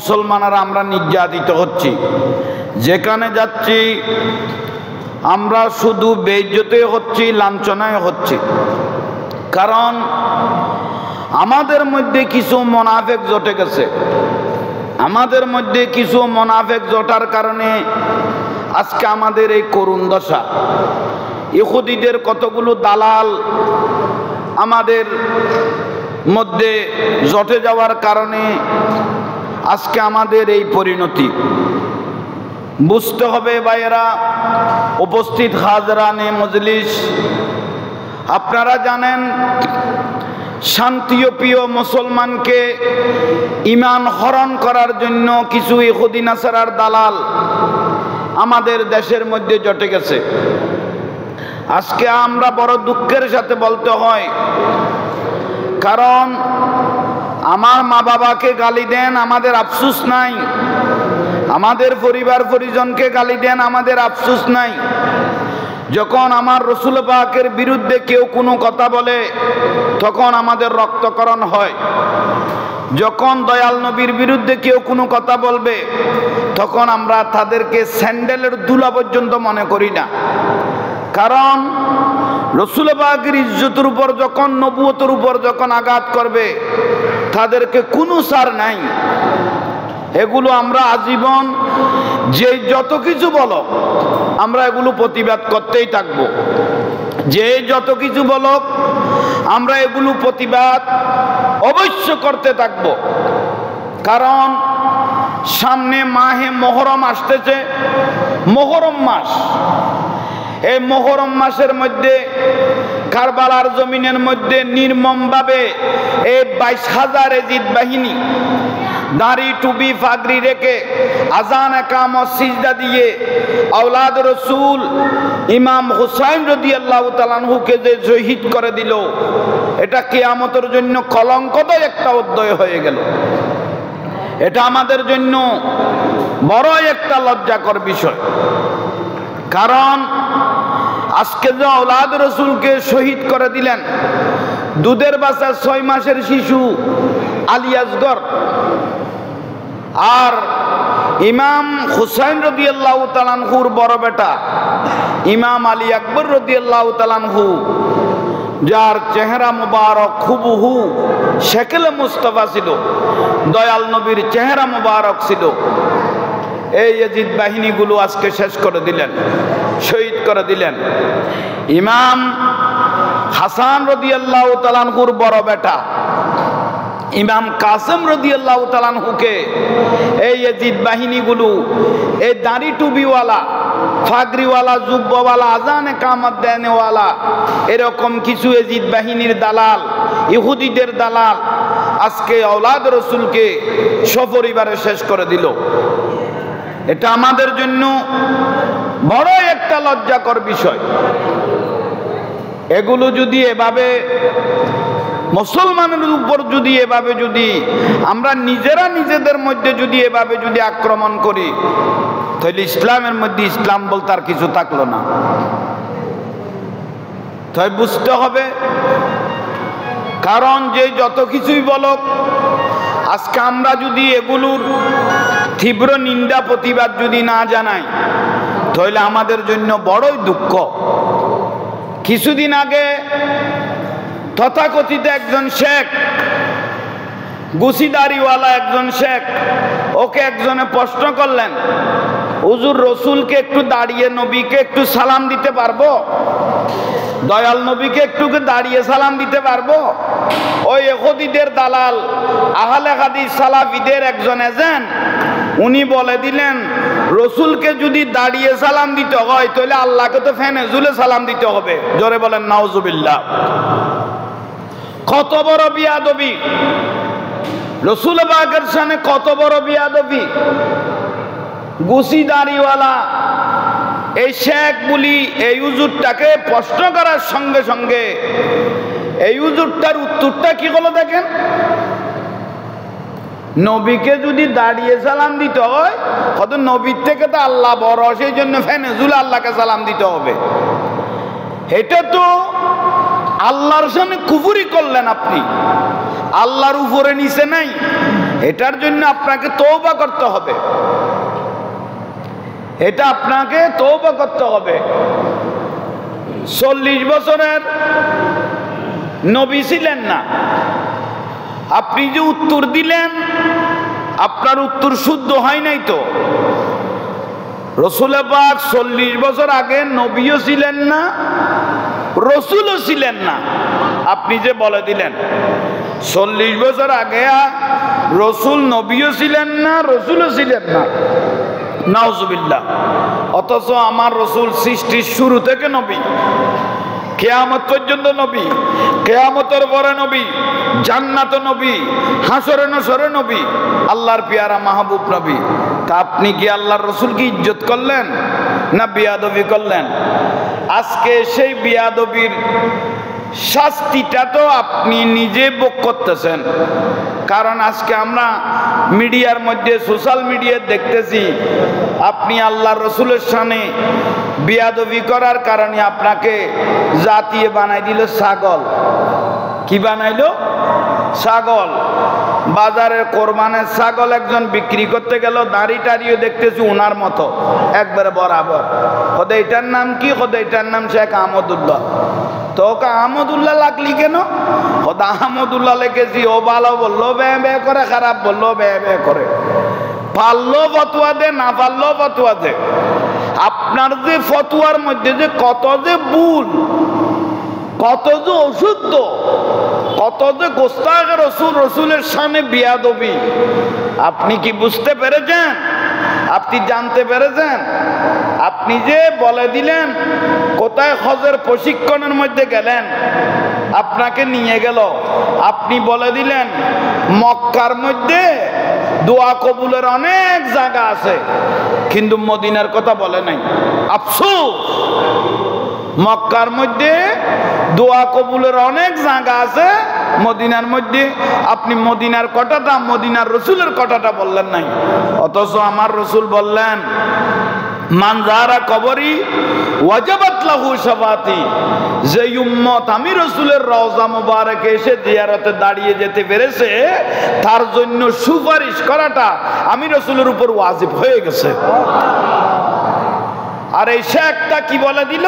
মুসলমানরা আমরা নির্যাতিত হচ্ছি, যেখানে যাচ্ছি আমরা শুধু বেইজ্জতে হচ্ছি, লাঞ্ছনায় হচ্ছি। কারণ আমাদের মধ্যে কিছু মুনাফিক জটে গেছে। আমাদের মধ্যে কিছু মুনাফিক জটার কারণে আজকে আমাদের এই করুণ দশা। ইহুদিদের কতগুলো দালাল আমাদের মধ্যে জটে যাওয়ার কারণে আজকে আমাদের এই পরিণতি। বুঝতে হবে ভাইয়েরা, উপস্থিত হাজরানে মজলিস, আপনারা জানেন শান্তিপ্রিয় মুসলমানকে ঈমান হরণ করার জন্য কিছু ইহুদি নাসারার দালাল আমাদের দেশের মধ্যে জটে গেছে। আজকে আমরা বড় দুঃখের সাথে বলতে হয়, কারণ আমার মা বাবাকে গালি দেন, আমাদের আফসোস নাই। আমাদের পরিবার পরিজনকে গালি দেন, আমাদের আফসোস নাই। যখন আমার রসুল পাকের বিরুদ্ধে কেউ কোনো কথা বলে তখন আমাদের রক্তকরণ হয়। যখন দয়াল নবীর বিরুদ্ধে কেউ কোনো কথা বলবে তখন আমরা তাদেরকে স্যান্ডেলের ধুলা পর্যন্ত মনে করি না। কারণ রসুল পাকের ইজ্জতের উপর যখন, নবুয়তের উপর যখন আঘাত করবে তাদেরকে কোনো ছাড় নাই। এগুলো আমরা আজীবন যে যত কিছু বলো আমরা এগুলো প্রতিবাদ করতেই থাকবো। যে যত কিছু বলো আমরা এগুলো প্রতিবাদ অবশ্য করতে থাকবো। কারণ সামনে মাহে মুহররম আসতেছে, মুহররম মাস। এই মুহররম মাসের মধ্যে কারবালার জমিনের মধ্যে নির্মমভাবে এই 22,000 এজিদ বাহিনী দাড়ি টুপি ফাগরি রেখে আজান একামত সিজদা দিয়ে আওলাদ রসুল ইমাম হুসাইন রাদিয়াল্লাহু তাআলা আনহুকে যে শহীদ করে দিল, এটা কিয়ামতের জন্য কলঙ্কময় একটা অধ্যায় হয়ে গেল। এটা আমাদের জন্য বড় একটা লজ্জাকর বিষয়। কারণ আজকে যে আওলাদ রসুলকে শহীদ করে দিলেন, দুধের বাচ্চা 6 মাসের শিশু আলী আসগর, আর ইমাম হুসাইন রাদিয়াল্লাহু তাআলা আনহুর বড় বেটা ইমাম আলী আকবর রাদিয়াল্লাহু তাআলা আনহু, যার চেহারা মুবারক হুবহু শেকেলে মুস্তাফা ছিল, দয়াল নবীর চেহারা মুবারক ছিল, এই ইয়াজিদ বাহিনীগুলো আজকে শেষ করে দিলেন, শহীদ করে দিলেন। ইমাম হাসান রাদিয়াল্লাহু তাআলা আনহুর বড় বেটা ইমাম কাসেম রাদিয়াল্লাহু তাআলা আনহুকে এই ইয়াজিদ বাহিনীগুলো, এই দাড়ি টুপিওয়ালা, ফাগরিওয়ালা, জুব্বাওয়ালা, আজানে কামাত দেনেওয়ালা, এরকম কিছু ইয়াজিদ বাহিনীর দালাল, ইহুদিদের দালাল আজকে আওলাদ রসুলকে সপরিবারে শেষ করে দিল। এটা আমাদের জন্য বড় একটা লজ্জাকর বিষয়। এগুলো যদি এভাবে মুসলমানের উপর যদি এভাবে যদি আমরা নিজেরা নিজেদের মধ্যে যদি এভাবে যদি আক্রমণ করি, তাহলে ইসলামের মধ্যে ইসলাম বলতে আর কিছু থাকলো না। তাই বুঝতে হবে, কারণ যে যত কিছুই বলক, আজকে আমরা যদি এগুলোর তীব্র নিন্দা প্রতিবাদ যদি না জানাই তাহলে আমাদের জন্য বড়ই দুঃখ। কিছুদিন আগে তথাকথিত একজন শেখ, গুছিদারিওয়ালা একজন শেখ, ওকে একজনে প্রশ্ন করলেন, হুজুর রসুলকে একটু দাঁড়িয়ে নবীকে একটু সালাম দিতে পারবো? দয়াল নবীকে একটু দাঁড়িয়ে সালাম দিতে পারবো? ওই ইহুদিদের দালাল আহলে হাদিস সালাফিদের একজন এজেন্ট, উনি বলে দিলেন রসুলকে যদি দাঁড়িয়ে সালাম দিতে হয় তাহলে আল্লাহকে তো ফেনে ঝুলে সালাম দিতে হবে। জোরে বলেন নাউজুবিল্লাহ। কত বড় বিয়াদবি! রসুল পাকের সামনে কত বড় বিয়াদবি! গুছিদারিওয়ালা এই শেখ বলি এই হুজুরটাকে প্রশ্ন করার সঙ্গে সঙ্গে এই হুজুরটার উত্তরটা কি হলো দেখেন। নবীকে যদি দাঁড়িয়ে সালাম দিতে হয়, কত নবীর থেকে তো আল্লাহ বড়, সেই জন্য ফেনেজুল আল্লাহকে সালাম দিতে হবে। এটা তো আল্লাহর সামনে কুফরি করলেন আপনি, আল্লাহর উপরে নিচে নাই, এটার জন্য আপনাকে তওবা করতে হবে, এটা আপনাকে তওবা করতে হবে। 40 বছরের নবী ছিলেন না, আপনি যে উত্তর দিলেন আপনার উত্তর শুদ্ধ হয় নাই তো। রসুল পাক 40 বছর আগে নবীও ছিলেন না, রসুলও ছিলেন না। আপনি যে বলে দিলেন 40 বছর আগে রসুল, নবীও ছিলেন না, রসুলও ছিলেন না, নাউজুবিল্লাহ। অথচ আমার রসুল সৃষ্টির শুরু থেকে নবী, কিয়ামত পর্যন্ত নবী, কিয়ামতের পরে নবী, জান্নাত নবী, হাসরে নসরে নবী, আল্লাহর পেয়ারা মাহবুব নবী। তা আপনি কি আল্লাহর রসুলকে ইজ্জত করলেন না বিয়াদবি করলেন? আজকে সেই বিয়াদবির শাস্তিটা তো আপনি নিজে ভোগ করতেছেন। কারণ আজকে আমরা মিডিয়ার মধ্যে, সোশ্যাল মিডিয়ায় দেখতেছি আপনি আল্লাহর রসুলের সামনে বিয়াদবি করার কারণে আপনাকে জাতীয় বানাই দিল ছাগল। কি বানাইলো? ছাগল। বাজারের কোরবানের ছাগল একজন বিক্রি করতে গেল, দাড়ি টাড়িও দেখতেছি ওনার মতো একবারে বরাবর। খোদা এটার নাম কি? খোদা এটার নাম শেখ আহমদুল্লাহ। তো ওকে আহমদুল্লাহ লাগলি কেন? খোদা আহমদুল্লাহ লিখেছি, ও ভালো বললো বে বে করে, খারাপ বললো বে বে করে, পারলো ফতুয়া দে, না পারলো ফতুয়া দে। আপনার যে ফতুয়ার মধ্যে যে কত যে ভুল, কত যে অশুদ্ধ, কত যে গোস্তাখে রসুল, রসুলের সামনে বিয়াদবি, আপনি কি বুঝতে পেরেছেন? আপনি জানতে পেরেছেন? আপনি যে বলে দিলেন, কোথায় হজের প্রশিক্ষণের মধ্যে গেলেন, আপনাকে নিয়ে গেল, আপনি বলে দিলেন মক্কার মধ্যে দোয়া কবুলের অনেক জায়গা আছে, কিন্তু মদিনার কথা বলে নাই। আফসোস, মক্কার মধ্যে দোয়া কবুলের অনেক জায়গা আছে, মদিনার মধ্যে আপনি মদিনার কথাটা, মদিনার রসুলের কথাটা বললেন নাই। অথচ আমার রসুল বললেন, মান যারা কবরি ওয়াজাবাত লাহু শাফাতি, যে উম্মত আমি রসুলের রওজা মুবারকে এসে জিয়ারতে দাঁড়িয়ে যেতে পেরেছে, তার জন্য সুপারিশ করাটা আমি রসুলের উপর ওয়াজিব হয়ে গেছে। আর এই শেখটা কি বলে দিল?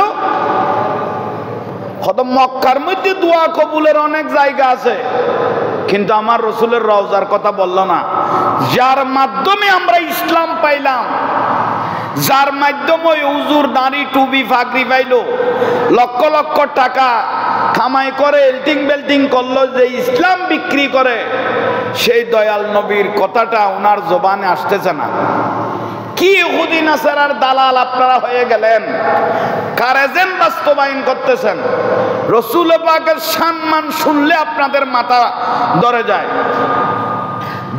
মক্কার মধ্যে দোয়া কবুলের অনেক জায়গা আছে, কিন্তু আমার রসুলের রওজার কথা বলল না। যার মাধ্যমে আমরা ইসলাম পাইলাম, যার মাধ্যমে হুজুর দাড়ি টুপি ফাগরি পাইলো, লক্ষ লক্ষ টাকা কামাই করে এলটিং বেল্টিং করলো, যে ইসলাম বিক্রি করে, সেই দয়াল নবীর কথাটা ওনার জবানে আসতেছে না। কি ইহুদি নাসারার দালাল আপনারা হয়ে গেলেন, কার এজেন্ট বাস্তবায়ন করতেছেন। রসুল পাকের সম্মান শুনলে আপনাদের মাথা ধরে যায়।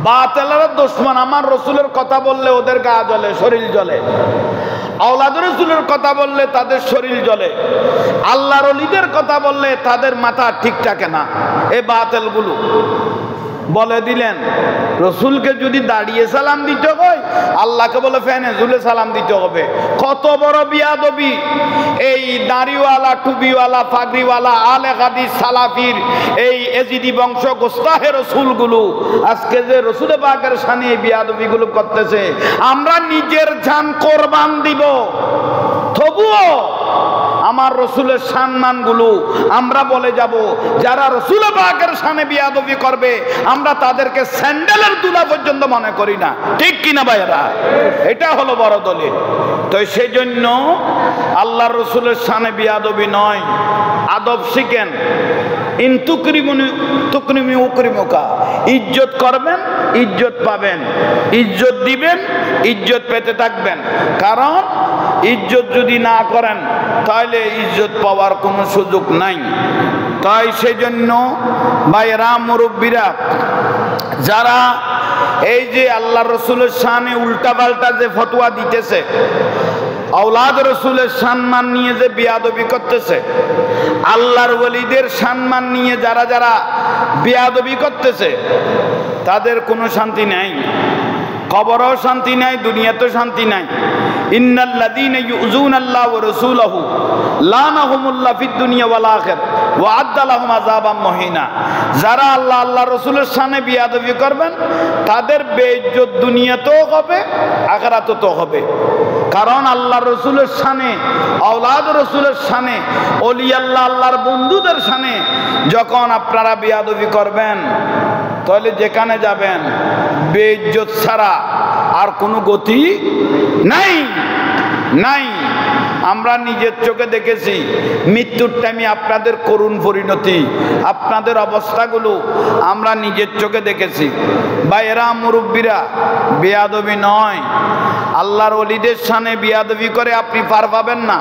বাতিলের দুশমন আমার রসুলের কথা বললে ওদের গা জ্বলে, শরীর জ্বলে। আওলাদ রসুলের কথা বললে তাদের শরীর জ্বলে। আল্লাহর ওলিদের কথা বললে তাদের মাথা ঠিক থাকে না। এই বাতিলগুলো বলে দিলেন রসুলকে যদি দাঁড়িয়ে সালাম দিতে হয়, আল্লাহকে বলে ফ্যানে ঝুলে সালাম দিতে হবে। কত বড় বিয়াদবি! এই দাড়িওয়ালা, টুপিওয়ালা, ফাগরিওয়ালা, আলে হাদিস সালাফির এই এজিদি বংশ গোস্তাহে রসুলগুলো আজকে যে রসুল পাকের সামনে এই বিয়াদবিগুলো করতেছে, আমরা নিজের জান কোরবান দিব, তবুও আমার রসুলের সম্মানগুলো আমরা বলে যাব। যারা রসুল পাকের সামনে বিয়াদবি করবে, আমরা তাদেরকে স্যান্ডেলের দুলা পর্যন্ত মনে করি না। ঠিক কিনা ভাইয়েরা? এটা হলো বড় দলিল। তো সেই জন্য আল্লাহ রসুলের সামনে বিয়াদবি নয়, আদব শিখেন। ইন তুকরিমুনি তুকরিমি উকরিমুকা, ইজ্জত করবেন, ইজ্জত পাবেন, ইজ্জত দিবেন, ইজ্জত পেতে থাকবেন। কারণ ইজ্জত যদি না করেন তাহলে ইজ্জত পাওয়ার কোনো সুযোগ নাই। তাই সেই জন্য ভাইয়েরা, মুরব্বীরা, যারা এই যে আল্লাহ রসুলের সামনে উল্টাপাল্টা যে ফতোয়া দিতেছে, আওলাদ রসুলের সম্মান নিয়ে যে বিয়াদবি করতেছে, আল্লাহর ওলিদের সম্মান নিয়ে যারা যারা বিয়াদবি করতেছে, তাদের কোনো শান্তি নাই। কবরেও শান্তি নাই, দুনিয়াতেও শান্তি নাই। ইন্নাল্লাযীনা ইউযুনাল্লাহা ওয়া রাসূলাহু লানাহুমুল্লাহু ফিদ দুনিয়া ওয়াল আখিরাহ ওয়া আ'আদ্দা লাহুম আযাবাম মুহিনা। যারা আল্লাহ আল্লাহ রাসূলের শানে বেয়াদবি করবেন তাদের বেইজ্জত দুনিয়াতেও হবে আখিরাতেও হবে। কারণ আল্লাহ রসুলের শানে, আওলাদ রসুলের শানে, ওলি আল্লাহ আল্লাহর বন্ধুদের শানে যখন আপনারা বেয়াদবি করবেন তাহলে যেখানে যাবেন বেইজ্জত ছাড়া আর কোনো গতি নাই নাই। আমরা নিজের চোখে দেখেছি মৃত্যুর টাইমে আপনাদের করুণ পরিণতি, আপনাদের অবস্থাগুলো আমরা নিজের চোখে দেখেছি। বা এরা মুরব্বীরা বেয়াদবি নয়, আল্লাহর ওলিদের শানে বেয়াদবি করে আপনি পার পাবেন না,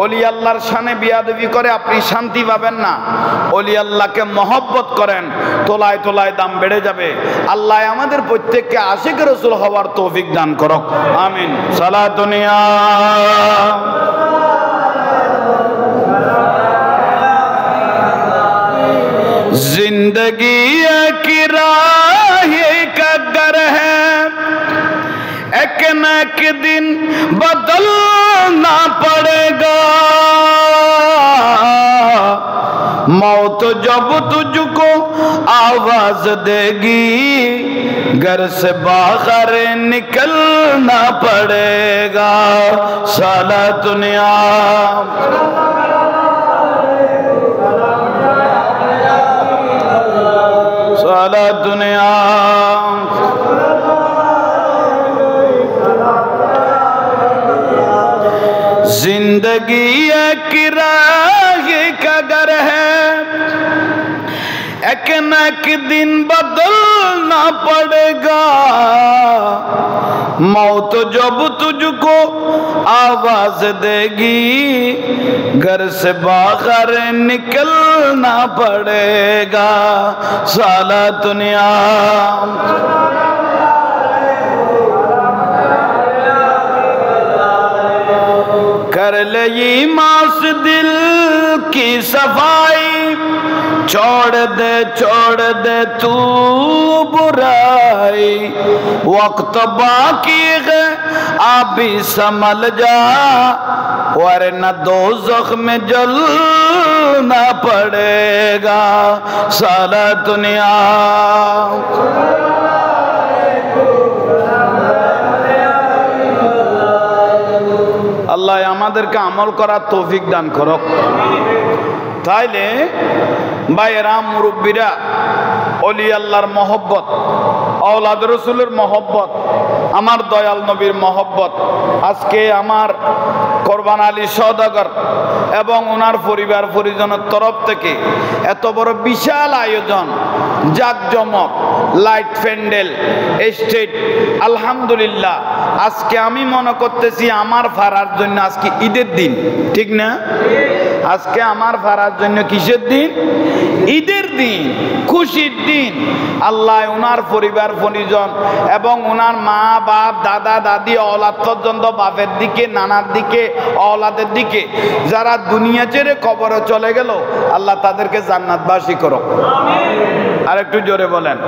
ওলি আল্লাহর শানে বেয়াদবি করে আপনি শান্তি পাবেন না। ওলি আল্লাহকে মহব্বত করেন, তোলায় তোলায় দাম বেড়ে যাবে। আল্লাহ আমাদের প্রত্যেককে আশিক রাসূল হওয়ার তৌফিক দান করুক, আমিন। সালাতুন ইয়া जिंदगी एक राह का घर है, एक न एक दिन बदलना पड़ेगा। मौत जब तुझको आवाज देगी घर से बाहर निकलना पड़ेगा। सालातुन या दुनिया जिंदगी एक राह का घर है, एक न एक दिन बदलना पड़ेगा। मौत जब तुझको आवाज देगी घर से बाहर निकलना पड़ेगा। सालातुन या कर ले ईमान से दिल की सफाई, छोड़ दे तू बुराई। वक्त बाकी है अभी संभल जा, वरना दोज़ख में जलना पड़ेगा। सालातुन या আল্লাহ আমাদেরকে আমল করার তৌফিক দান করুক। তাইলে ভাইয়েরা মুরব্বীরা, ওলি আল্লাহর মহব্বত, আওলাদ রসুলের মহব্বত, আমার দয়াল নবীর মহব্বত আজকে আমার কোরবান আলী সওদাগর এবং ওনার পরিবার পরিজনের তরফ থেকে এত বড় বিশাল আয়োজন, জাকজমক, লাইট প্যান্ডেল, স্টেজ, আলহামদুলিল্লাহ। আজকে আমি মনে করতেছি আমার ফারার জন্য আজকে ঈদের দিন, ঠিক না? আজকে আমার ফারার জন্য কিসের দিন? ঈদের দিন, খুশির দিন। আল্লাহ ওনার পরিবার পরিজন এবং ওনার মা বাপ দাদা দাদি অলাদ পর্যন্ত, বাপের দিকে নানার দিকে অলাদের দিকে যারা দুনিয়া ছেড়ে কবরে চলে গেল, আল্লাহ তাদেরকে জান্নাতবাসী করো। আরেকটু জোরে বলেন,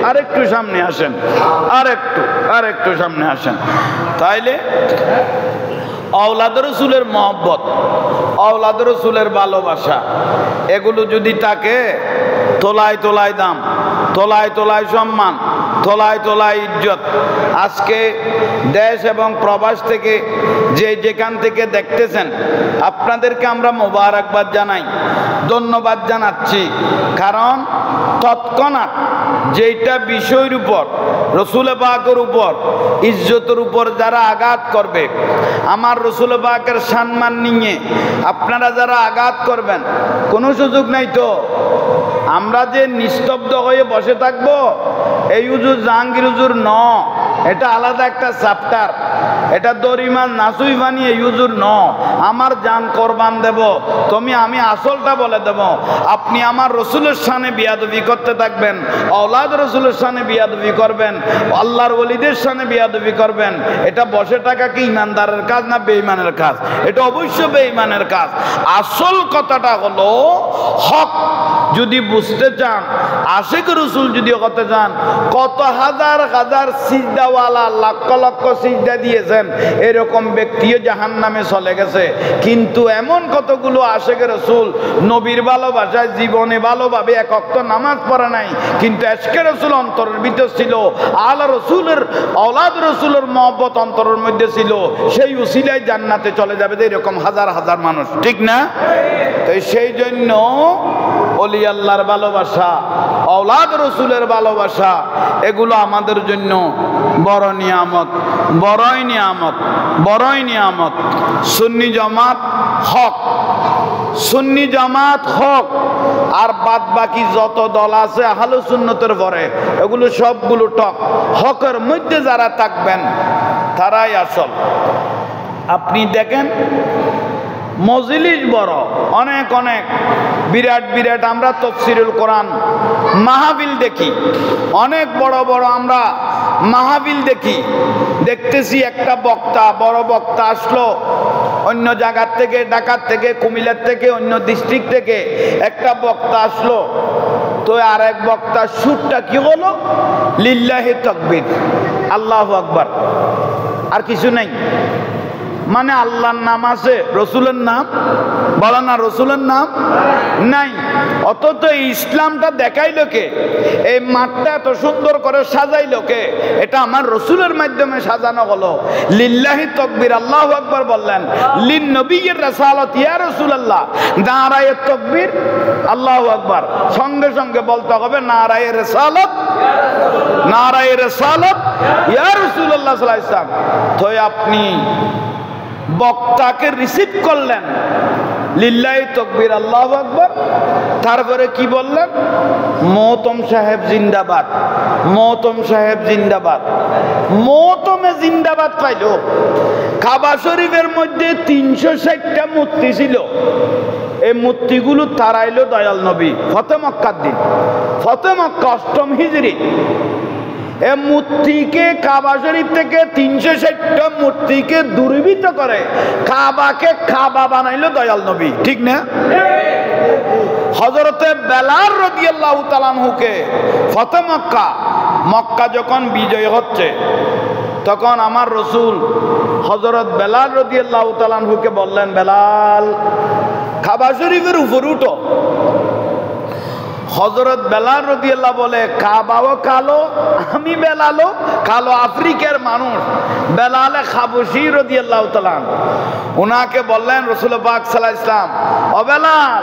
আরেকটু সামনে আসেন, আরেকটু সামনে আসেন। তাইলে আওলাদ রসুলের মহব্বত, আওলাদ রসুলের ভালোবাসা, এগুলো যদি থাকে, তোলায় তোলায় দাম, তোলায় তোলায় সম্মান, তোলায় তোলায় ইজ্জত। আজকে দেশ এবং প্রবাস থেকে যেখান থেকে দেখতেছেন আপনাদেরকে আমরা মোবারকবাদ জানাই, ধন্যবাদ জানাচ্ছি। কারণ তৎক্ষণাৎ যেটা বিষয়ের উপর, রসুল পাকের উপর, ইজ্জতের উপর যারা আঘাত করবে, আমার রসুল পাকের সম্মান নিয়ে আপনারা যারা আঘাত করবেন, কোনো সুযোগ নাই তো। আমরা যে নিস্তব্ধ হয়ে বসে থাকবো, এই হুজুর জাহাঙ্গীর হুজুর ন, এটা আলাদা একটা চ্যাপ্টার, এটা দরিমান নাসুই বানিয়ে হুজুর ন, আমার জান কোরবান দেব, আমি আসলটা বলে দেব। আপনি আমার রসুলের শানে বিয়াদবি করতে থাকবেন, আওলাদ রসুলের শানে বিয়াদবি করবেন, আল্লাহর ওলিদের শানে বিয়াদবি করবেন। এটা বসে থাকা কি ইমানদারের কাজ না বেঈমানের কাজ? এটা অবশ্য বেঈমানের কাজ। আসল কথাটা হলো হক যদি বুঝতে চান, আশিক রসুল যদি হতে চান, কত হাজার হাজার সিজদাওয়ালা লক্ষ লক্ষ সিজদা দিয়েছেন, এরকম ব্যক্তিও জাহান্নামে চলে গেছে। কিন্তু এমন কতগুলো আশেকের রাসূল নবীর ভালোবাসায় জীবনে ভালোভাবে এক ওয়াক্ত নামাজ পড়ে নাই, কিন্তু আশকের রাসূল অন্তরের ভিতর ছিল, আলা রাসূলের আওলাদ রাসূলের মহব্বত অন্তরের মধ্যে ছিল, সেই উসিলায় জান্নাতে চলে যাবে। এরকম হাজার হাজার মানুষ, ঠিক না? তো সেই জন্য ওলি আল্লাহর ভালোবাসা, আওলাদ রাসূলের ভালোবাসা, এগুলো আমাদের জন্য বড় নিয়ামত, বড়ই নিয়ামত, বড়ই নিয়ামত। সুন্নি জামাত হক, সুন্নি জামাত হক, আর বাদ বাকি যত দল আছে আহলে সুন্নতের পরে এগুলো সবগুলো টক। হকের মধ্যে যারা থাকবেন তারাই আসল। আপনি দেখেন মজলিস বড়, অনেক অনেক বিরাট বিরাট, আমরা তাফসীরুল কোরআন মাহফিল দেখি, অনেক বড় বড় আমরা মাহফিল দেখি। দেখতেছি একটা বক্তা, বড় বক্তা আসলো অন্য জায়গার থেকে, ঢাকার থেকে, কুমিল্লার থেকে, অন্য ডিস্ট্রিক্ট থেকে একটা বক্তা আসলো, তো আর এক বক্তা সুরটা কি হলো, লিল্লাহি তাকবীর, আল্লাহু আকবার, আর কিছু নাই। মানে আল্লাহর নাম আছে, রসুলের নাম বলা না, রসুলের নাম নাই। অথচ ইসলামটা দেখাইলো কে? এই মাঠটা এত সুন্দর করে সাজাইলো কে? এটা আমার রসুলের মাধ্যমে সাজানো হলো। লিল্লাহি তাকবীর, আল্লাহু আকবার বললেন, লিন নবিয়্যির রাসালাত ইয়া রাসূলুল্লাহ, নারায়ে তাকবীর, আল্লাহু আকবার, সঙ্গে সঙ্গে বলতে হবে নারায়ে রাসালাত, নারায়ে রাসালাত ইয়া রাসূলুল্লাহ সাল্লাল্লাহু আলাইহি ওয়াসাল্লাম। তো আপনি বক্তাকে রিসিভ করলেন, লিল্লাহি তাকবীর, আল্লাহু আকবার, তারপরে কি বললেন? মহতম সাহেব জিন্দাবাদ, মহতম সাহেব জিন্দাবাদ। মহতমে জিন্দাবাদ পাইল। কাবা শরীফের মধ্যে 360টা মূর্তি ছিল, এই মূর্তিগুলো তারাইলো দয়াল নবী ফতে মক্কার দিন, ফতে মক্কা 8ম হিজরি। এ মূর্তিকে কাবা শরীফ থেকে 360টা মূর্তিকে দূরীভূত করে কাবাকে কাবা বানাইলো দয়াল নবী, ঠিক না? হযরতে বেলাল রাদিয়াল্লাহু তাআলা আনহুকে ফতে মক্কা, মক্কা যখন বিজয় হচ্ছে তখন আমার রসুল হযরত বেলাল রাদিয়াল্লাহু তাআলা আনহুকে বললেন, বেলাল কাবা শরীফের উপর উঠো। হযরত বেলাল রাদিয়াল্লাহু বলে, কাবাও কালো, আমি বেলালও কালো, আফ্রিকার মানুষ। বেলালে হাবশী রাদিয়াল্লাহু তাআলা ওনাকে বললেন, রাসূল পাক সাল্লাল্লাহু আলাইহি ওয়াসাল্লাম, ও বেলাল,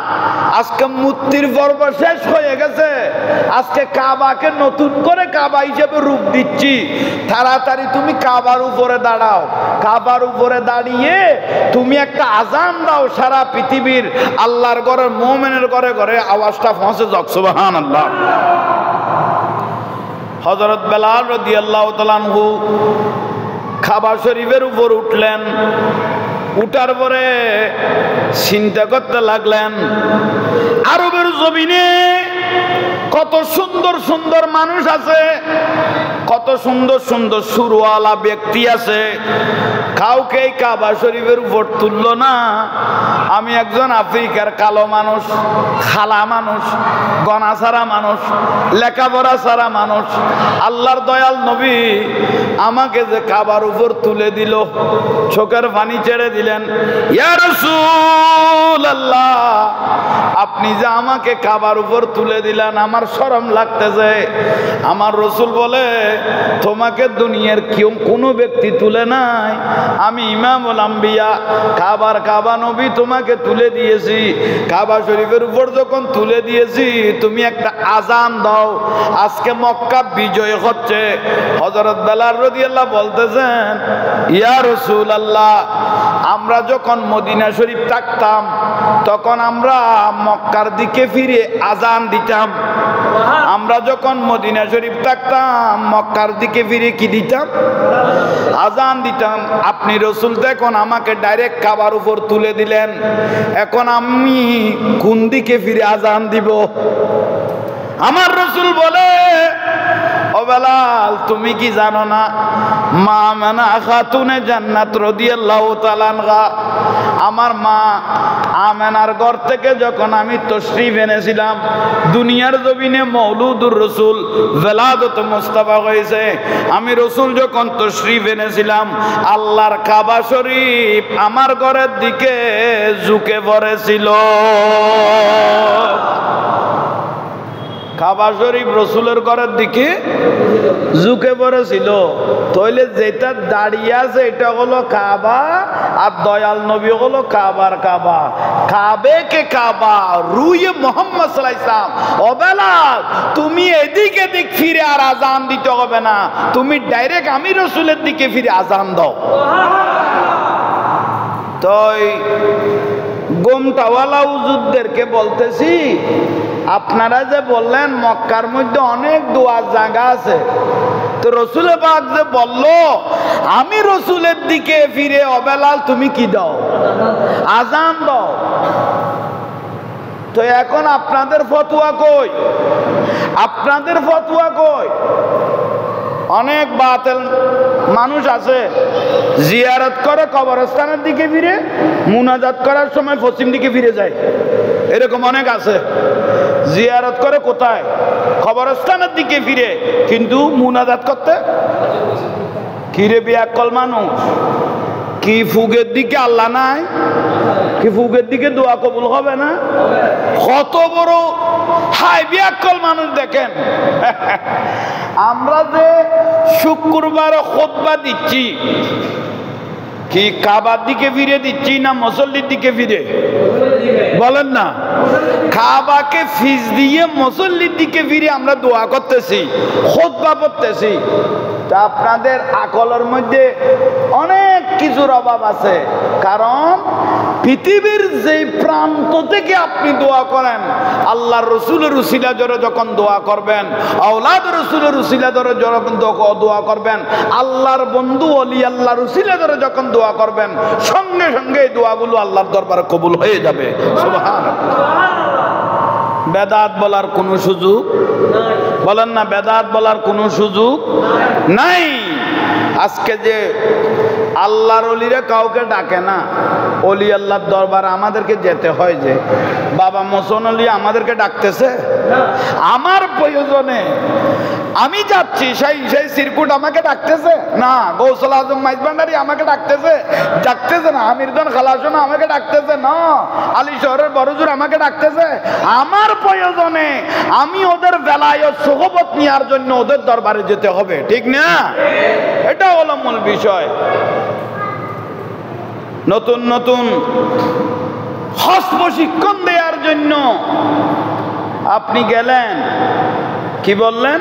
আজকে মূর্তির পর্ব শেষ হয়ে গেছে, আজকে কাবাকে নতুন করে কাবা হিসেবে রূপ দিচ্ছি, তাড়াতাড়ি তুমি কাবার উপরে দাঁড়াও, কাবার উপরে দাঁড়িয়ে তুমি একটা আজান দাও, সারা পৃথিবীর আল্লাহর ঘরের মুমিনের ঘরে ঘরে আওয়াজটা পৌঁছে যাক, সুবহানাল্লাহ। হযরত বেলাল রাদিয়াল্লাহু তাআলা আনহু কাবা শরীফের উপর উঠলেন। উঠার পরে চিন্তা করতে লাগলেন, আরবের জমিনে কত সুন্দর সুন্দর মানুষ আছে, কত সুন্দর সুন্দর সুরওয়ালা ব্যক্তি আছে, কাউকে কাবা শরীফের উপর তুলল না। আমি একজন আফ্রিকার কালো মানুষ, খালা মানুষ, গনা ছাড়া মানুষ, লেখাপড়া ছাড়া মানুষ, আল্লাহর দয়াল নবী আমাকে যে কাবার উপর তুলে দিল, চোখের পানি ছেড়ে দিলেন, ইয়া রাসূলুল্লাহ, আপনি যে আমাকে কাবার উপর তুলে দিলেন, আমার শরম লাগতেছে। আমার রসুল বলে, তোমাকে দুনিয়ার কেউ কোনো ব্যক্তি তুলে নাই, আমি ইমামুল আম্বিয়া কাবার কাবা নবী তোমাকে তুলে দিয়েছি। কাবা শরীফের উপর যখন তুলে দিয়েছি, তুমি একটা আজান দাও, আজকে মক্কা বিজয় হচ্ছে। হযরত বেলাল রাদিয়াল্লাহু বলতেছেন, ইয়া রাসূলুল্লাহ, আমরা যখন মদিনা শরীফ থাকতাম তখন আমরা মক্কার দিকে ফিরে আজান দিতাম। আমরা যখন মদিনা শরীফ থাকতাম মক্কার দিকে ফিরে কি দিতাম? আজান দিতাম। আপনি রসুল দেখুন আমাকে ডাইরেক্ট কাবার উপর তুলে দিলেন, এখন আমি কোন দিকে ফিরে আজান দিব? আমার রসুল বলে, ও বেলাল তুমি কি জানো না মা আমেনা খাতুনে জান্নাত রাদিয়াল্লাহু তাআলা আনহা আমার মা আমেনার ঘর থেকে যখন আমি তশরিফ এনেছিলাম দুনিয়ার জমিনে মওলুদুর রাসূল ওয়ালাদত মুস্তাফা হয়েছে আমি রাসূল যখন তশরিফ এনেছিলাম আল্লাহর কাবা শরীফ আমার ঘরের দিকে ঝুঁকে পড়েছিল কাবা শরীফ রাসূলের ঘরের দিকে ঝুঁকে পড়েছিল তাইলে যেটা দাঁড়িয়ে আছে এটা হলো কাবা আর দয়াল নবী হলো কাবার কাবা কাবে কে কাবা রুয়ে মুহাম্মদ সাল্লাল্লাহু আলাইহি ওয়াসাল্লাম ও বেলাল তুমি এদিকে দিক ফিরে আর আজান দিতে হবে না তুমি ডাইরেক্ট আমি রাসূলের দিকে ফিরে আজান দাও তাই গোমটাওয়ালা হুজুরদেরকে বলতেছি আপনারা যে বললেন মক্কার মধ্যে অনেক দোয়ার জায়গা আছে তো রাসূল পাক যে বলল আমি রাসূলের দিকে ফিরে ও বেলাল তুমি কি দাও আজান দাও তো এখন আপনাদের ফতোয়া কই আপনাদের ফতোয়া কই অনেক বাতিল মানুষ আছে জিয়ারত করে কবরস্থানের দিকে ফিরে মুনাজাত করার সময় পশ্চিম দিকে ফিরে যায় এরকম অনেক আছে জিয়ারত করে কোথায় কবরস্থানের দিকে ফিরে কিন্তু মুনাজাত করতে কি রে বিয়াক্কল মানুষ কি ফুগের দিকে আল্লাহ নাই কি ফুগের দিকে দোয়া কবুল হবে না কত বড় হাই বিয়াক্কল মানুষ দেখেন আমরা যে শুক্রবার খুতবা দিচ্ছি কি কাবার দিকে ফিরে দিচ্ছি না মুসল্লির দিকে ফিরে বলেন না কাবাকে ফিস দিয়ে মুসল্লির দিকে ফিরে আমরা দোয়া করতেছি খুতবা পড়তেছি তা আপনাদের আকলের মধ্যে অনেক কিছুর অভাব আছে কারণ পৃথিবীর যে প্রান্ত থেকে আপনি দোয়া করেন আল্লাহর রাসূলের উসিলা ধরে যখন দোয়া করবেন আওলাদ রাসূলের উসিলা ধরে যখন দোয়া করবেন আল্লাহর বন্ধু ওলি আল্লাহর উসিলা ধরে যখন দোয়া করবেন সঙ্গে সঙ্গে এই দোয়াগুলো আল্লাহর দরবারে কবুল হয়ে যাবে সুবহানাল্লাহ বেদাত বলার কোনো সুযোগ বলেন না বেদাত বলার কোনো সুযোগ নাই আজকে যে আল্লাহর ওলিরা কাউকে ডাকে না ওলি আল্লাহর দরবারে আমাদেরকে যেতে হয় যে বাবা মোহসেন আলী আমাদেরকে ডাকতেছে আমার প্রয়োজনে আমি যাচ্ছি সেই সিরকুট আমাকে ডাকতেছে না গৌসুল আজম মাইজভান্ডারী আমাকে ডাকতেছে না আমিরদান খালাসনা আমাকে ডাকতেছে না আলী শহরের বড়জুর আমাকে ডাকতেছে আমার প্রয়োজনে আমি ওদের বেলায়ত সোহবত নেওয়ার জন্য ওদের দরবারে যেতে হবে ঠিক না এটা হলো মূল বিষয় নতুন নতুন হজ প্রশিক্ষণ দেওয়ার জন্য আপনি গেলেন কি বললেন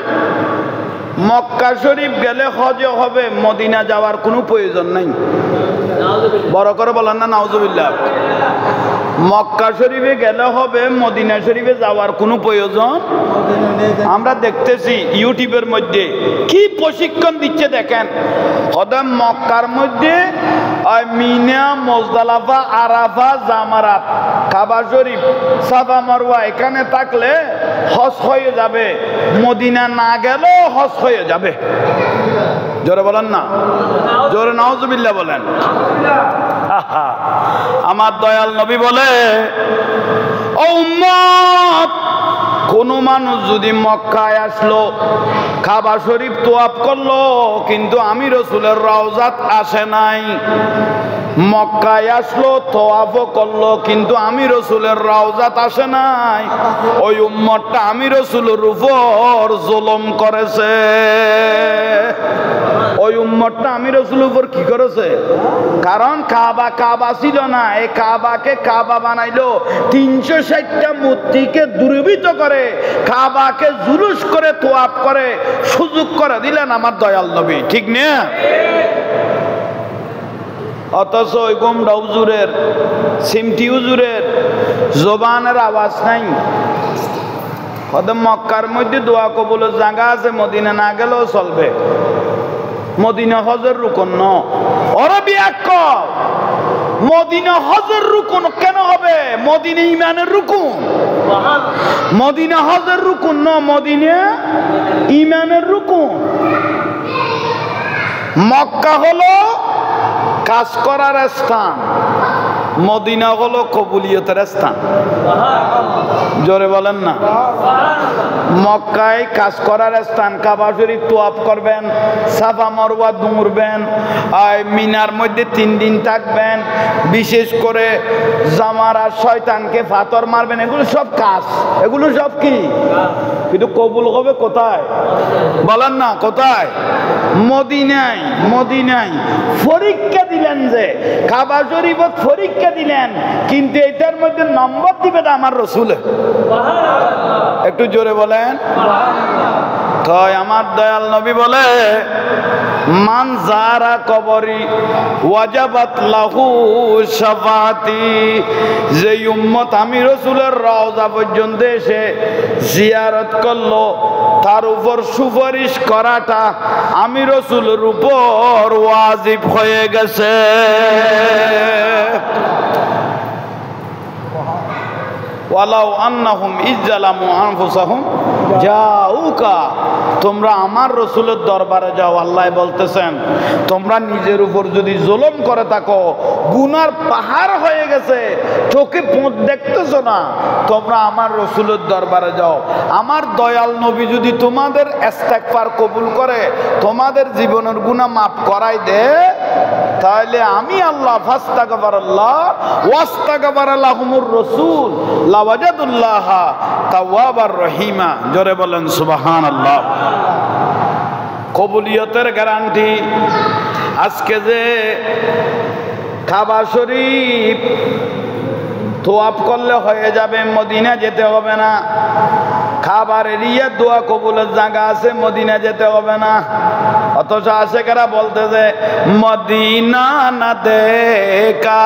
মক্কা শরীফ গেলে হজ হবে মদিনা যাওয়ার কোনো প্রয়োজন নাই বড় করে বলেন না নাউজুবিল্লাহ মক্কা শরীফে গেলে হবে মদিনা শরীফে যাওয়ার কোনো প্রয়োজন আমরা দেখতেছি ইউটিউবের মধ্যে কি প্রশিক্ষণ দিচ্ছে দেখেন কদম মক্কার মধ্যে মিনা মুজদালিফা আরাফা জামারাত কাবা শরীফ সাফা মারওয়া এখানে থাকলে হজ হয়ে যাবে মদিনা না গেলেও হজ হয়ে যাবে জোরে বলেন না জোরে নাউজুবিল্লাহ বলেন আমার দয়াল নবী বলে ও উম্মত কোন মানুষ যদি মক্কায় আসলো কাবা শরীফ তোয়াফ করলো কিন্তু আমি রাসূলের রওজাত আসে নাই মক্কায় আসলো তোয়াফও করলো কিন্তু আমি রাসূলের রওজাত আসে নাই ওই উম্মতটা আমি রাসূলের উপর জুলুম করেছে ওই উম্মতটা আমি রাসূলের উপর কি করেছে কারণ কাবা ছিল না এই কাবাকে কাবা বানাইলো 360টা মূর্তিকে দুর্বৃত্ত করে কাবাকে জুলুস করে তোয়াফ করে সুযোগ করে দিলেন আমার দয়াল নবী ঠিক না অথচ ওই গোমরা হুজুরের সিমটি হুজুরের জবানের আওয়াজ নাই কদম মক্কার মধ্যে দোয়া কবুলের জায়গা আছে মদিনা না গেলেও চলবে মদিনা হজের রুকন ন ওরা বিয়াক্ক মদিনা হজের রুকন কেন হবে মদিনা ইমানের রুকুন মদিনা হজের রুকুন ন, মদিনা ঈমানের রুকুন। মক্কা হলো কাজ করার স্থান, মদিনা হলো কবুলিয়তের স্থান। জোরে বলেন না। মক্কায় কাজ করার স্থান, কাবা শরীফ তোয়াফ করবেন, সাফা মারওয়া দৌড়বেন, মিনার মধ্যে 3 দিন থাকবেন, বিশেষ করে জামারা শয়তানকে পাথর মারবেন, এগুলো সব কাজ, এগুলো সব কি, কিন্তু কবুল হবে কোথায় বলেন না, কোথায়? মদিনায়। মদিনায় পরীক্ষা দিলেন যে কাবা শরীফত পরীক্ষা দিলেন, কিন্তু এটার মধ্যে নম্বর দিবে আমার রসুলে। একটু জোরে বলেন। তাই আমার দয়াল নবী বলে, মান যারা কবরি ওয়াজাবাত লাহু শাফাতি, যে উম্মত আমি রসুলের রওজা পর্যন্ত এসে জিয়ারত করলো, তার উপর সুপারিশ করাটা আমি রসুলের উপর ওয়াজিব হয়ে গেছে। ওয়ালাউ আন্নাহুম ইজ্জালামু আনফুসাহুম জাউকা, তোমরা আমার রসুলের দরবারে যাও। আল্লাহ বলতেছেন, তোমরা নিজের উপর যদি জুলুম করে থাকো, গুনার পাহাড় হয়ে গেছে, চোখে পথ দেখতেছো না, তোমরা আমার রসুলের দরবারে যাও। আমার দয়াল নবী যদি তোমাদের ইস্তেগফার কবুল করে, তোমাদের জীবনের গুনাহ মাফ করাই দে, তাহলে আমি আল্লাহ ফাস্তাগফিরুল্লাহ ওয়াস্তাগফারা লাহুমুর রাসূল লাওয়াজাদুল্লাহ তাওয়াবার রহিমা। জোরে বলেন সুবহানাল্লাহ। কবুলিয়তের গ্যারান্টি। আজকে যে কাবা শরীফ তোয়াফ করলে হয়ে যাবে, মদিনা যেতে হবে না। খাবার এরিয়া দোয়া কবুলের জায়গা আছে, মদিনা যেতে হবে না। অথচ আশেকেরা বলতেছে মদিনা না দেখা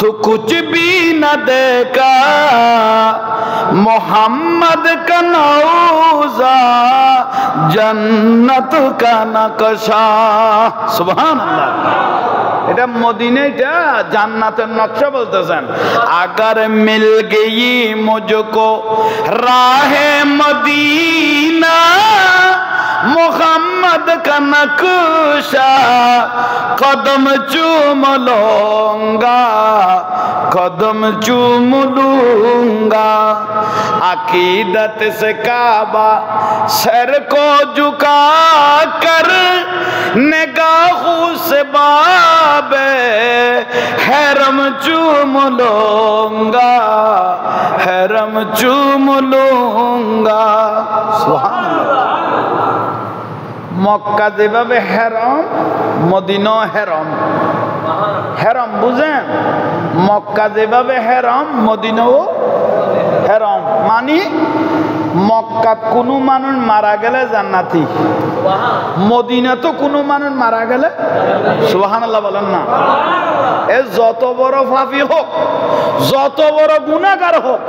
তো কুছ ভি না দেখা, মোহাম্মদ কা নওজা জান্নাত কা নকশা। সুবহানাল্লাহ। এটা মদিনাটা জান্নাতের নকশা বলতেছেন। আগার মিল গই মুঝকো রাহে মদিনা, মোহাম্মদ কা নকশা কদম চুম লूंगा, कदम चूम लूंगा। अकीदत से काबा सर को झुका कर, निगाहों से बाबे हरम चूम लूंगा, हरम चूम लूंगा। सुभान अल्लाह। মক্কা যেভাবে হেরম, মদিনা হেরম। হেরম বুঝেন? মক্কা যেভাবে হেরম, মদিনাও হেরম। মানে মক্কাত কোনো মানুষ মারা গেলে জান্নাতি, মদিনা তো কোনো মানুষ মারা গেলে, সুবহানাল্লাহ বলেন না। এ যত বড় পাপী হোক, যত বড় গুনাহগার হোক,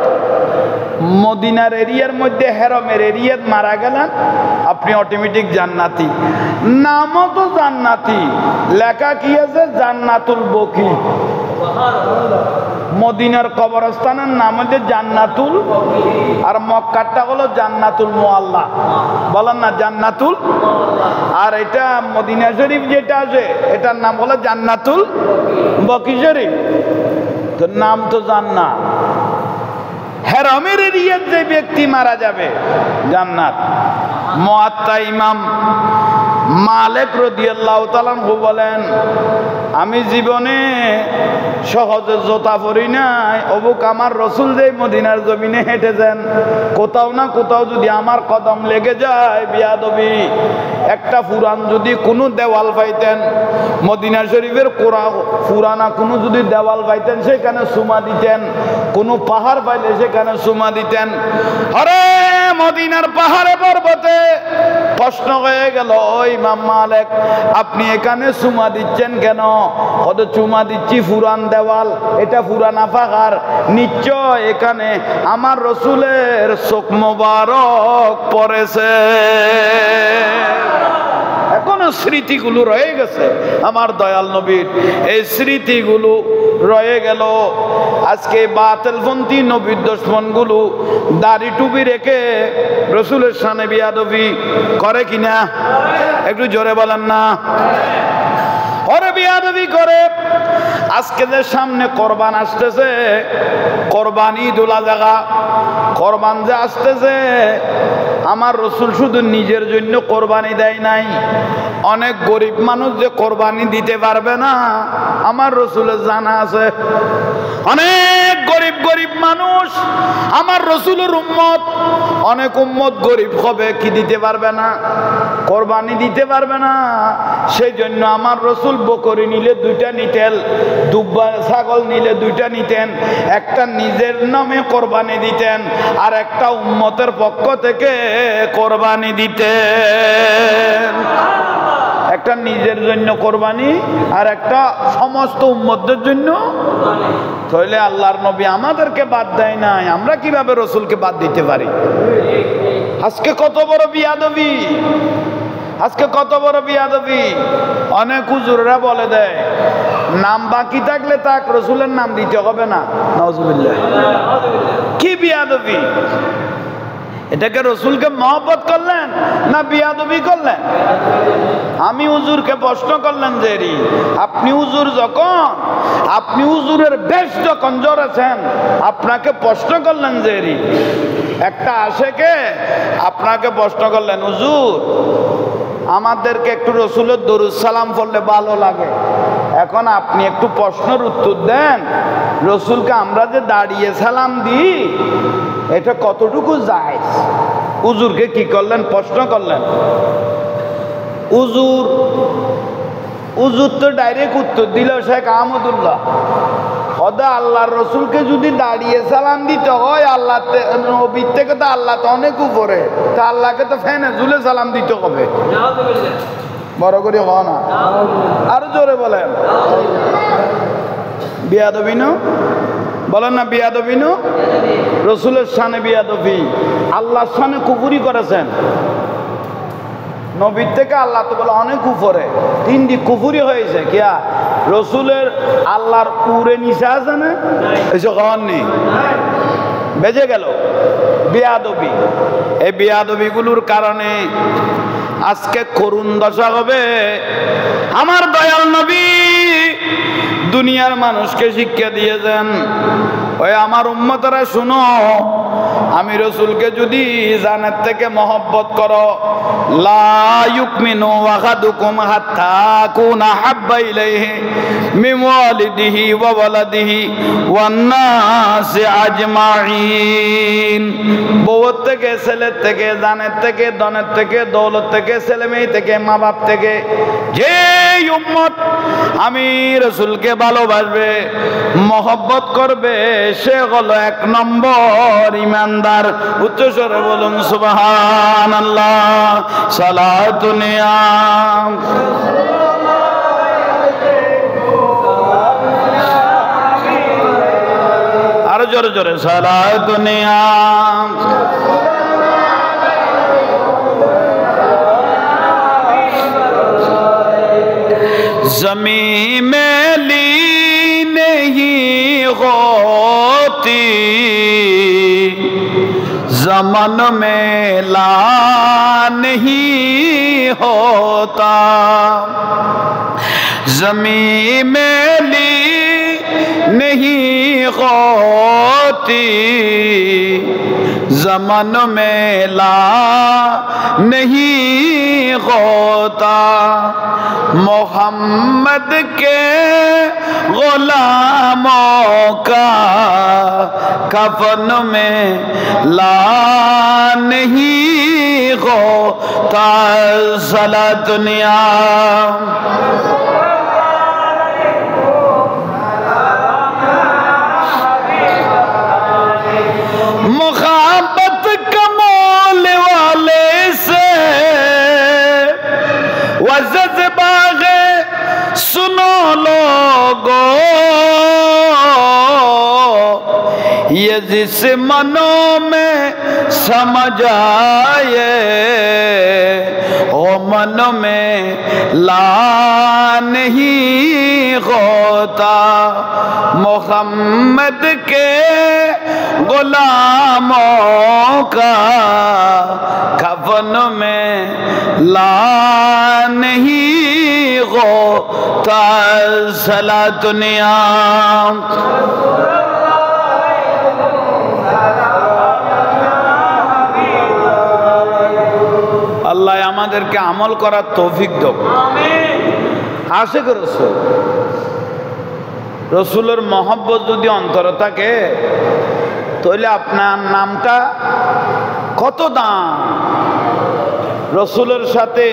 মদিনার এরিয়ার মধ্যে হেরমের এরিয়াত মারা গেলেন, আপনি অটোমেটিক জান্নাতি। নামও তো জান্নাতি, লেখা কি আছে? জান্নাতুল বকি। মদিনার কবরস্থানের নাম হচ্ছে জান্নাতুল, আর মক্কাটা হলো জান্নাতুল মুআল্লা। বলেন না জান্নাতুল। আর এটা মদিনা শরীফ যেটা আছে, এটার নাম হলো জান্নাতুল বকি শরীফ। তো নাম তো জান্নাত। হেরমের এরিয়ার যে ব্যক্তি মারা যাবে, জান্নাত। মুয়াত্তা ইমাম মালিক রাদিয়াল্লাহু তাআলা আনহু বলেন, আমি জীবনে সহজে জোতা পরি নাই, অবুক আমার রসুল যে মদিনার জমিনে হেঁটেছেন, কোথাও না কোথাও যদি আমার কদম লেগে যায়, বিয়াদবি একটা পুরান যদি কোনো দেওয়াল পাইতেন, মদিনা শরীফের পুরানা কোনো যদি দেওয়াল পাইতেন, সেখানে সুমা দিতেন। কোনো পাহাড় পাইলে সেখানে সুমা দিতেন। আরে মদিনার পাহাড়ে পর্বতে প্রশ্ন হয়ে গেল, ওই ইমাম মালিক আপনি এখানে সুমা দিচ্ছেন কেন? কত চুমা দিচ্ছি পুরান দেওয়াল, এটা পুরানা পাহাড়, নিশ্চয় এখানে আমার রসুলের চোখ মোবারক পড়েছে। এখনো স্মৃতিগুলো রয়ে গেছে আমার দয়াল নবীর, এই স্মৃতিগুলো রয়ে গেল। আজকে বাতিলপন্থী নবীর দুশমনগুলো দাড়ি টুপি রেখে রসুলের শানে বিয়াদবি করে কিনা? একটু জোরে বলেন না। ওরে বিয়াদবি করে। আজকে যে সামনে কোরবান আসতেছে, কোরবান ঈদুল আযহা, কোরবান যে আসতেছে, আমার রসুল শুধু নিজের জন্য কোরবানি দেয় নাই। অনেক গরিব মানুষ যে কোরবানি দিতে পারবে না, আমার রসুলের জানা আছে। অনেক গরিব গরিব মানুষ আমার রসুলের উম্মত, অনেক উম্মত গরিব হবে, কি দিতে পারবে না? কোরবানি দিতে পারবে না। সেই জন্য আমার রসুল বকরি নিলে দুইটা নিতেন, দুব্বা ছাগল নিলে দুইটা নিতেন। একটা নিজের নামে কোরবানি দিতেন, আর একটা উম্মতের পক্ষ থেকে কোরবানি দিতেন। একটা নিজের জন্য কোরবানি, আর একটা সমস্ত উম্মতদের জন্য। তাহলে আল্লাহর নবী আমাদেরকে বাদ দেয় নাই, আমরা কিভাবে রসুলকে বাদ দিতে পারি? আজকে কত বড় বিয়াদবি, আজকে কত বড় বিয়াদবি। অনেক হুজুররা বলে দেয় নাম বাকি থাকলে তাক রসুলের নাম দিতে হবে না। নাউজুবিল্লাহ। কি বিয়াদবি! এটাকে রসুলকে মহব্বত করলেন না বিয়াদবি করলেন? আমি হুজুরকে প্রশ্ন করলেন যে আপনি হুজুর যখন, আপনি হুজুরের বেশ যখন জড়েছেন, আপনাকে প্রশ্ন করলেন যে একটা আশেকে আপনাকে প্রশ্ন করলেন, হুজুর আমাদেরকে একটু রসুলের দরুদ সালাম পড়লে ভালো লাগে। এখন আপনি একটু প্রশ্নের উত্তর দেন, রসুলকে আমরা যে দাঁড়িয়ে সালাম দিই এটা কতটুকু যায়? হুজুরকে কি করলেন? প্রশ্ন করলেন। হুজুর তো ডাইরেক্ট উত্তর দিল শেখ আহমদুল্লাহ, খোদা আল্লাহর রসুলকে যদি দাঁড়িয়ে সালাম দিতে হয়, আল্লাহ নবীর থেকে তো আল্লাহ তো অনেক উপরে, তা আল্লাহকে তো ফ্যানে ঝুলে সালাম দিতে হবে। বড় করে হ না, আরো জোরে বলেন। বিয়াদবি না? বলেন না বিয়াদবি না? রসুলের শানে বিয়াদবি, আল্লাহর শানে কুফরি করেছেন। নবীর থেকে আল্লাহ তো বলে অনেক উপরে, তিন দিক কুফরি হয়েছে। কিয়া রসুলের আল্লাহর পুরে নিচে আছে না? এসব নেই, বেজে গেল বিয়াদবি। এই বিয়াদবিগুলোর কারণে আজকে করুণ দশা হবে। আমার দয়াল নবী দুনিয়ার মানুষকে শিক্ষা দিয়েছেন, ওই আমার উম্মতরা শুনো, আমি রসুলকে যদি জানের থেকে মহব্বত করো, লা ইউমিনু আহাদুকুম হাত্তা আকুনা হাব্বা ইলাইহি মিন ওয়ালিদিহি ওয়া ওয়ালাদিহি ওয়ান নাসি আজমাইন। বউয়ের থেকে, ছেলের থেকে, জানের থেকে, ধনের থেকে, দৌলত থেকে, ছেলে মেয়ে থেকে, মা বাপ থেকে, যে উম্মত আমি রসুলকে ভালোবাসবে, মহব্বত করবে, সে হলো এক নম্বর ইমানদার। উচ্চস্বরে বলুন সুবহানাল্লাহ। সালাতুন নিয়াম। আরো জোরে জোরে সালাতুন নিয়াম। ज़मीन में ली नहीं होती, ज़मान में ला नहीं होता। ज़मीन में ली नहीं होती, ज़मान में ला नहीं होता। मोहम्मद के गुलामों का कफन में ला नहीं होता। सलात नियाम। मुहब्बत कमोल वाले से वज़बाग़े सुनो लोगो, ये जिस मनों में समझ आए मन में ला नहीं होता मोहम्मद के गुलामों का कफन में ला नहीं होता सलातुनिया আল্লাহ আমাদেরকে আমল করার তৌফিক দাও আমিন আশিক রাসূল রাসূলের মহব্বত যদি অন্তরে থাকে তাহলে আপনার নামটা কত দাম রাসূলের সাথে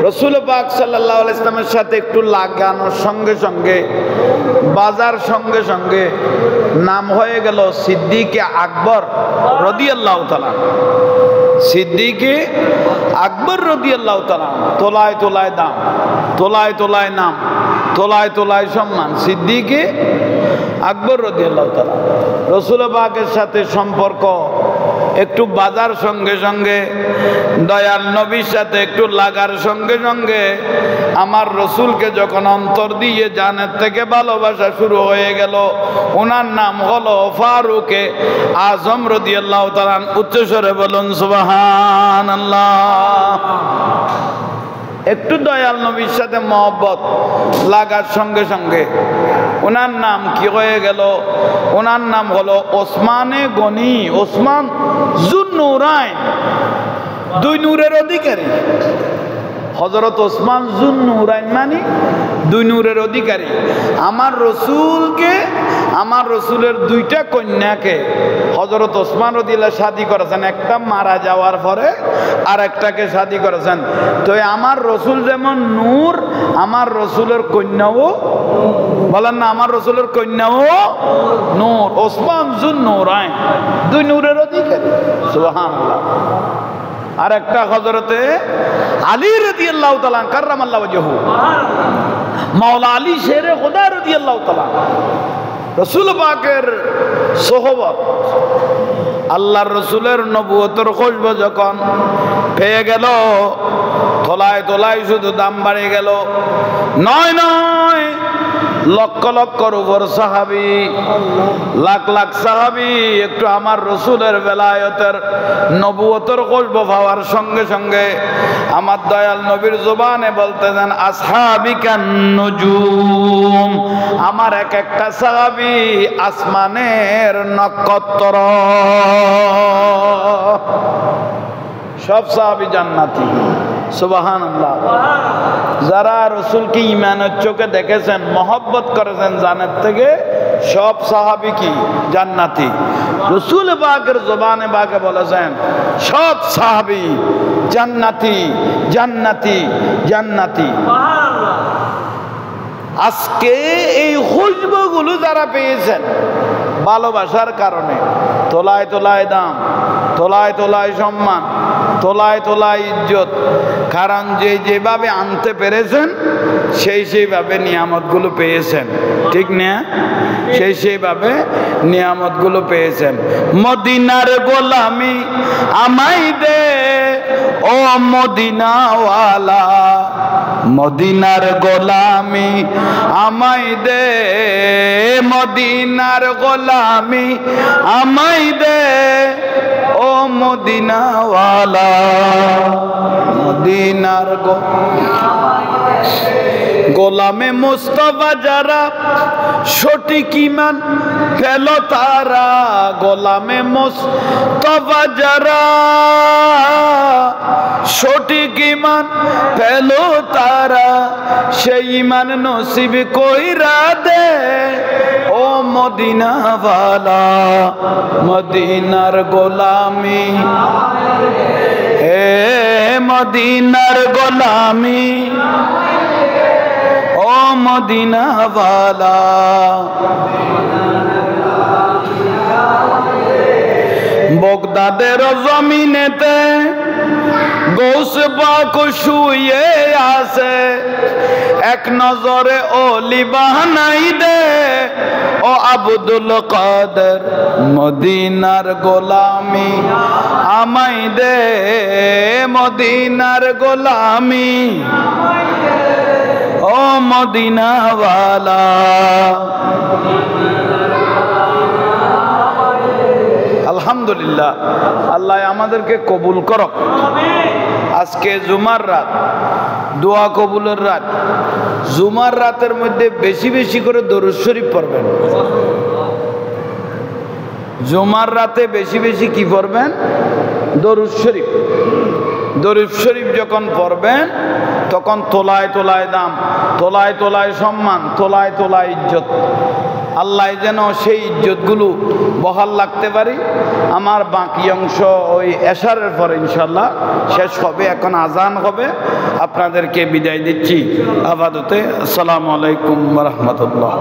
রাসূল পাক সাল্লাল্লাহু আলাইহি ওয়াসাল্লামের সাথে একটু লাগানোর সঙ্গে সঙ্গে বাজার সঙ্গে সঙ্গে নাম হয়ে গেল সিদ্দিক আকবর রাদিয়াল্লাহু তাআলা সিদ্দিক আকবর রাদিয়াল্লাহু তাআলা তোলায় তোলায় দাম তোলায় তোলায় নাম তোলায় তোলায় সম্মান সিদ্দিক আকবর রাদিয়াল্লাহু তাআলা রাসূল পাকের সাথে সম্পর্ক একটু বাজার সঙ্গে সঙ্গে দয়াল নবীর সাথে একটু লাগার সঙ্গে সঙ্গে আমার রসুলকে যখন অন্তর দিয়ে জানের থেকে ভালোবাসা শুরু হয়ে গেল ওনার নাম হলো ফারুকে আজম রাদিয়াল্লাহু তাআলা উচ্চস্বরে বলুন সুবহানাল্লাহ একটু দয়াল নবীর সাথে মহব্বত লাগার সঙ্গে সঙ্গে ওনার নাম কি হয়ে গেল ওনার নাম হলো ওসমানে গনি ওসমান জুন্নুরাইন দুই নূরের অধিকারী হযরত ওসমান জুন্নুরাইন মানে দুই নূরের অধিকারী আমার রসুলকে আমার রসুলের দুইটা কন্যাকে হযরত ওসমান রাদিয়াল্লাহু শাদী করেছেন একটা মারা যাওয়ার পরে আর একটাকে শাদী করেছেন তো আমার রসুল যেমন নূর আমার রসুলের কন্যাও বলেন না আমার রসুলের কন্যাও নূর ওসমান জুন্নুরাইন দুই নূরের অধিকারী সুবহানাল্লাহ আর একটা হযরতে আলী রাদিয়াল্লাহু তাআলা কাররামাল্লাহু ওয়াজহু মাওলা আলী শেরে খোদা রাদিয়াল্লাহু তাআলা রাসূল পাকের সোহবত আল্লাহর রসুলের নবুয়তের খুশবু যখন পেয়ে গেল তোলায় তোলায় শুধু দাম বাড়ে গেল নয় নয় লক্ষ লক্ষর উপর সাহাবী লাখ লাখ সাহাবী একটু আমার রসুলের বেলায়েতের নবুয়তের খুশবু পাওয়ার সঙ্গে সঙ্গে আমার দয়াল নবীর জবানে বলতেছেন আসহাবিকান নুজুম আমার এক একটা সাহাবী আসমানের নক্ষত্র সব সাহাবী জান্নাতি সুবহানাল্লাহ যারা রাসূলকে ঈমানের চোখে দেখেছেন মহব্বত করেছেন জান্নাত থেকে সব সাহাবী কি জান্নাতি রাসূল পাকের জবানে পাকে বলেছেন সব সাহাবী জান্নাতি জান্নাতি জান্নাতি সুবহানাল্লাহ আজকে এই খুশবুগুলো যারা পেয়েছেন ভালোবাসার কারণে তোলায় তোলায় দাম তোলায় তোলায় সম্মান তোলায় তোলায় ইজ্জত কারণ যেভাবে আনতে পেরেছেন সেইভাবে নিয়ামতগুলো পেয়েছেন ঠিক না সেইভাবে নিয়ামতগুলো পেয়েছেন মদিনার গোলামি আমায় দে ও মদিনাওয়ালা মদিনার গোলামি আমায় দে মদিনার গোলামি আমায় দে ও মদিনাওয়ালা মদিনার গোলামে মুস্তাফা যারা সঠিক ঈমান পেল তারা গোলামে মুস্তাফা যারা সঠিক ঈমান পেল তারা সেই ঈমান নসিব কইরা দে ও মদিনাওয়ালা মদিনার গোলামি হে মদিনার গোলামি ও মদিনাওয়ালা বগদাদের জমিনেতে গৌস পাক শুয়ে আছে, এক নজরে ওলি বানাই দে। ও আব্দুল কাদের মদিনার গোলামি আমাই দে, মদিনার গোলামি ও মদিনাওয়ালা। আলহামদুলিল্লাহ, আল্লাহ আমাদেরকে কবুল করক। আজকে জুমার রাত, দোয়া কবুলের রাত। জুমার রাতের মধ্যে বেশি বেশি করে দরুদ শরীফ পড়বেন। জুমার রাতে বেশি বেশি কি পড়বেন? দরুদ শরীফ। দরুদ শরীফ যখন পড়বেন তখন তোলায় তোলায় দাম, তোলায় তোলায় সম্মান, তোলায় তোলায় ইজ্জত। আল্লাহ যেন সেই ইজ্জতগুলো বহাল রাখতে পারি। আমার বাকি অংশ ওই এশারের পরে ইনশাল্লাহ শেষ হবে। এখন আজান হবে। আপনাদেরকে বিদায় দিচ্ছি আপাতত। আসসালামু আলাইকুম ওয়া রাহমাতুল্লাহ।